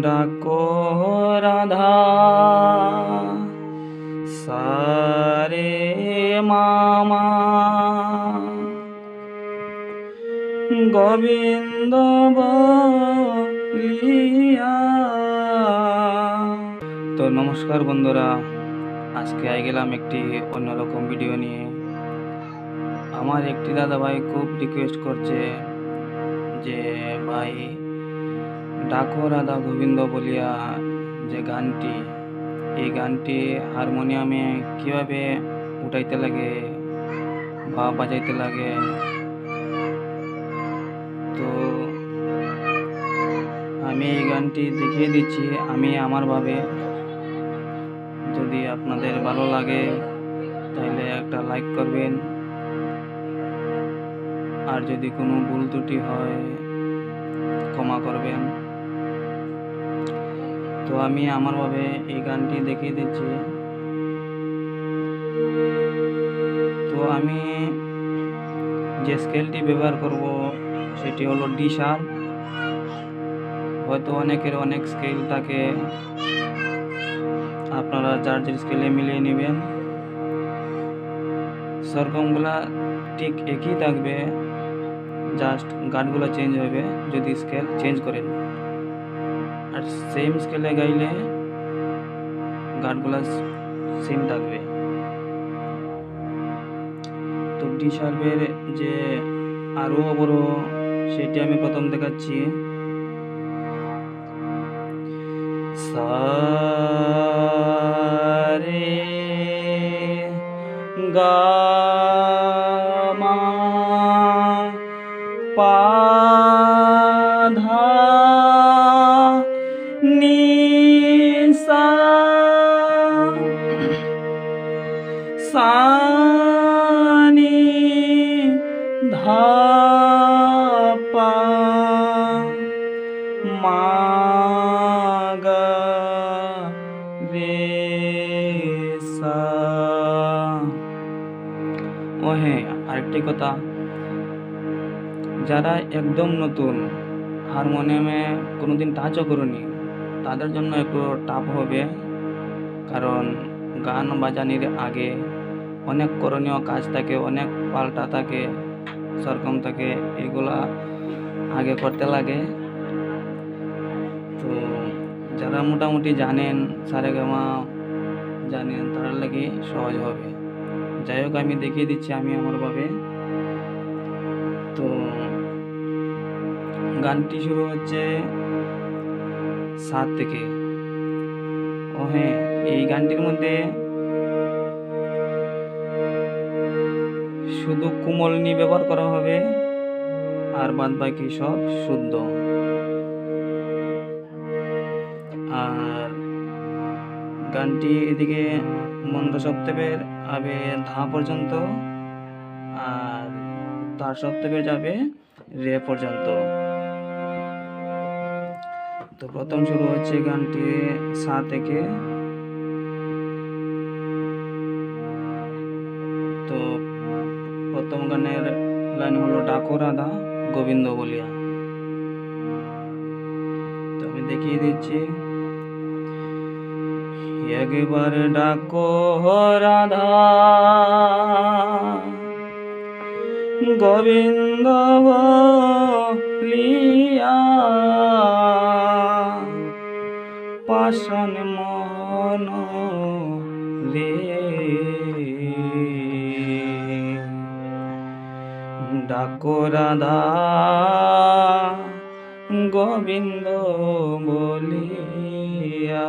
ডাকো রাধা সারে মামা গোবিন্দ বলিয়া। তো নমস্কার বন্ধুরা, আজকে আই গেলাম একটি অন্যরকম ভিডিও নিয়ে। আমার একটি দাদা ভাই খুব রিকোয়েস্ট করছে যে ভাই ডাকো রাধা গোবিন্দ বলিয়া যে গানটি, এই গানটি হারমোনিয়ামে কিভাবে উঠাইতে লাগে বা বাজাইতে লাগে। তো আমি এই গানটি দেখিয়ে দিচ্ছি আমি আমার ভাবে। যদি আপনাদের ভালো লাগে তাহলে একটা লাইক করবেন, আর যদি কোনো ভুল ত্রুটি হয় ক্ষমা করবেন। তো আমি আমার ভাবে এই গানটি দেখিয়ে দিচ্ছি। তো আমি যে স্কেলটি ব্যবহার করব সেটি হলো ডি শার্প। হয়তো অনেকের অনেক স্কেল থাকে, আপনারা যার স্কেলে মিলিয়ে নেবেন। সরগমগুলা ঠিক একই থাকবে, জাস্ট গানগুলো চেঞ্জ হবে যদি স্কেল চেঞ্জ করেন। আর সেম স্কেলে গাইলে গানগুলো সেম থাকবে। তো ডি শার্পের যে আরো বড় সেটি আমি প্রথম দেখাচ্ছি। সা রে গা মা পা ধা নি সা সা নি ধা পা মা গা রে সা। ও হ্যাঁ, আরেকটি কথা, যারা একদম নতুন, হারমোনিয়ামে কোনোদিন টাচও করুনি, তাদের জন্য একটু টাফ হবে। কারণ গান বাজানির আগে অনেক করণীয় কাজ থাকে, অনেক পাল্টা থাকে, সরগম থাকে, এগুলা আগে করতে লাগে। তো যারা মোটামুটি জানেন, সারেগামা জানেন, তার লাগে সহজ হবে। যাই হোক, আমি দেখিয়ে দিচ্ছি আমি আমার ভাবে। তো গানটি শুরু হচ্ছে 7 থেকে। ও হ্যাঁ, এই গানটির মধ্যে শুধু কুমলনি ব্যবহার করা হবে, আর বাদ বাকি সব শুদ্ধ। আর গানটি এদিকে মন্দ সপ্তকের আবে ধা পর্যন্ত, আর তার সপ্তকে যাবে রে পর্যন্ত। তো প্রথম শুরু হচ্ছে গানটি সা থেকে। তো প্রথম গানের লাইন হলো ডাকো রাধা গোবিন্দ বলিয়া। তো আমি দেখিয়ে দিচ্ছি। একবার ডাকো রাধা গোবিন্দ বলিয়া, পাষাণ মন রে। ডাকো রাধা গোবিন্দ বলিয়া।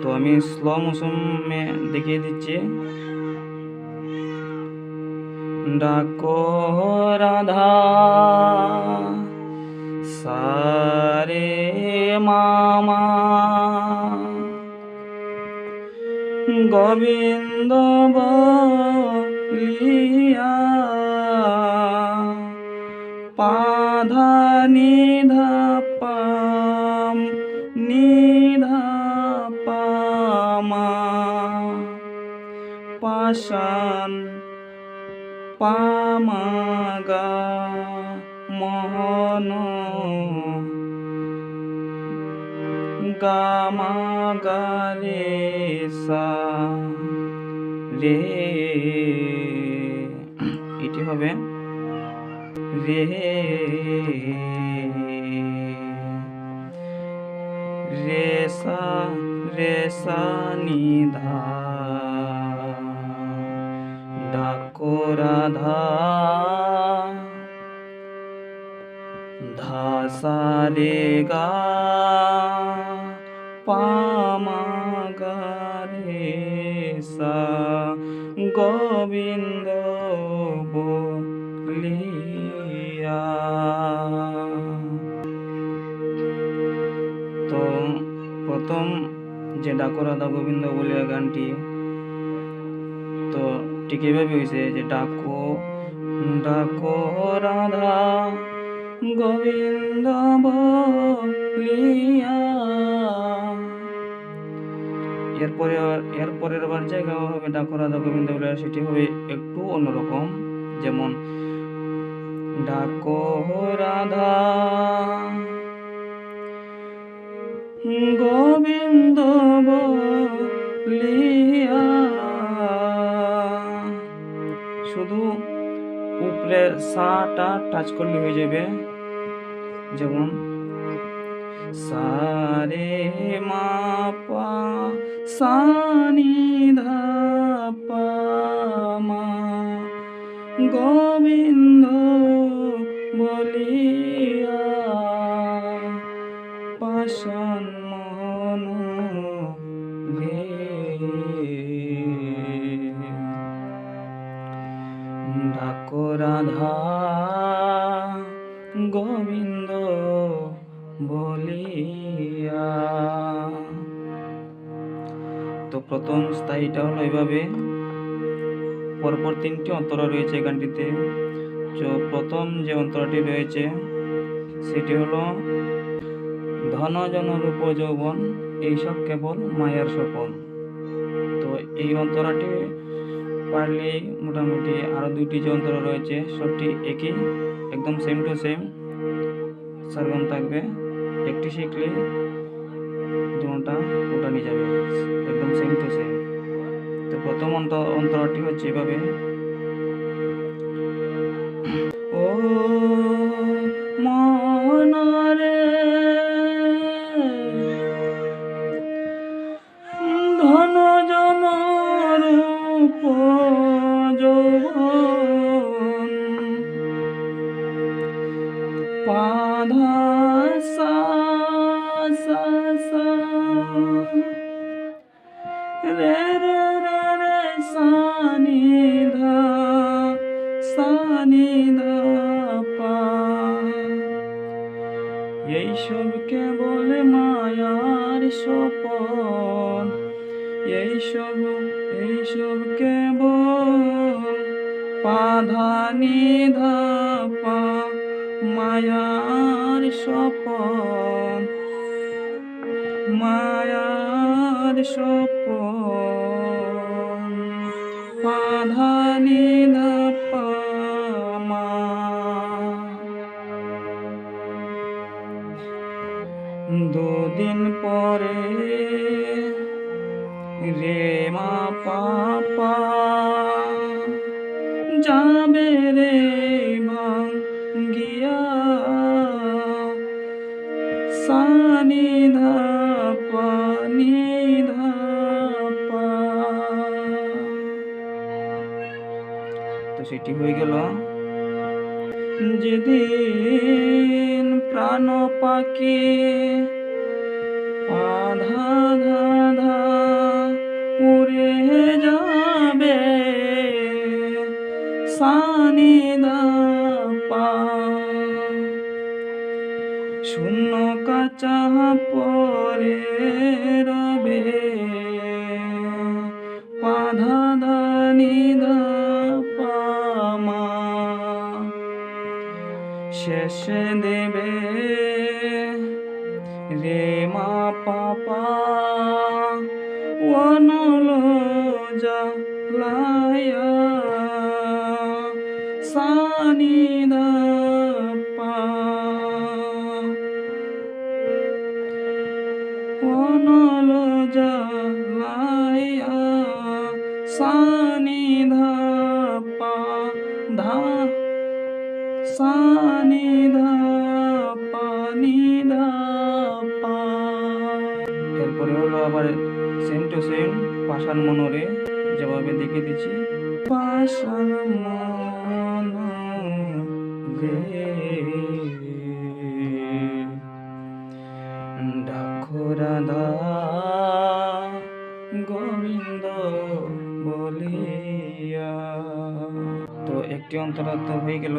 তো আমি স্লো মোশনে দেখিয়ে দিচ্ছি। ডাকো রাধা সারে মামা গোবিন্দ বলিয়া, পাধা নিধা পাম নিধা পামা, পাষাণ পামাগা মহ মন গামা গারে সা রে, এটি হবে রে রে সা নি ধা, ডাকো রাধা ধা সা রে গা পা মা গা রে সা, গোবিন্দ বলিয়া। তো প্রথম যে ডাকো রাধা গোবিন্দ বলিয়া গানটি, তো ঠিক এইভাবে হয়েছে যে ডাকো ডাকো রাধা গোবিন্দ বলিয়া, এর পরের বার জায়গা হবে ডাকো রাধা গোবিন্দ বলিয়া, সেটি হবে একটু অন্যরকম। যেমন ডাকো রাধা গোবিন্দ বলিয়া, শুধু উপরে সাটা টাচ করলে হয়ে যাবে। যেমন সা রে মা পা সা নি ধা পা মা, গোবিন্দ বলিয়া পাষাণ মন রে, ডাকো রাধা গোবিন্দ বলিয়া। তো প্রথম স্থায়ীটা হলো এইভাবে, পরপর তিনটি অন্তরা রয়েছে গানটিতে। তো প্রথম যে অন্তরাটি রয়েছে সেটি হলো ধন জন রূপ যৌবন এইসব কেবল মায়ার স্বপন। তো এই অন্তরাটি পারলে মোটামুটি আরো দুইটি যে অন্তরা রয়েছে সবটি একই, একদম সেম টু সেম সারগম থাকবে। একটি শিখলে দুটা ওটা নিয়ে যাবে, একদম সেম টু সেম। তো প্রথম অন্তরাটি হচ্ছে এভাবে, ও মনরে ধন জন রূপ যৌবন পাধা সা সা সা রে রে রে রে সা নি ধা সা নি ধা পা, এইসব কেবল মায়ার স্বপন, এইসব কেবল পাধা নি ধা পা, মায়ার স্বপন, মায়ার স্বপন, পাধা নি ধা পা মা। দুদিন পরে রে মা পা পা, যাবে রে ভাঙ্গিয়া সা নি ধা পা নি ধা পা। তো সেটি হয়ে গেল। যেদিন প্রাণ পাখি আধা ধা ধা উড়ে যাবে সা নি ধা পা, শূন্য কাচা পরে রবে পাধা ধা নি ধা পা মা, শেষে দেবে রে মা পা পা, অনল জ্বালায়া সা নি ধা পা। অনল জ্বালাইয়া সানি ধাপা ধা সানি ধাপা নিধাপা। এরপরে হলো আবার সেম টু সেম পাষাণ মনোরে যেভাবে দেখিয়ে দিচ্ছি। পাষাণ মনোরে ডাকো রাধা গোবিন্দ বলিয়া। তো একটি অন্তরা তো হয়ে গেল,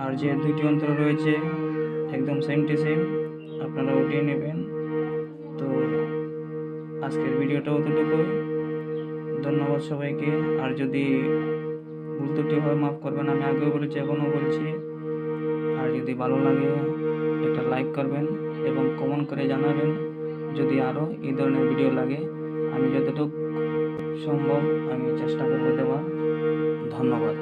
আর যে দুইটি অন্তরা রয়েছে একদম সেম টু সেম, আপনারা উঠিয়ে নেবেন। তো আজকের ভিডিওটা অতটুকুই। ধন্যবাদ সবাইকে। আর যদি ভুল ত্রুটি হয় মাফ করবেন, আমি আগেও বলেছি এখনও বলছি। আর যদি ভালো লাগে একটা লাইক করবেন এবং কমেন্ট করে জানাবেন যদি আরও এই ধরনের ভিডিও লাগে। আমি যতটুকু সম্ভব আমি চেষ্টা করবো দেওয়ার। ধন্যবাদ।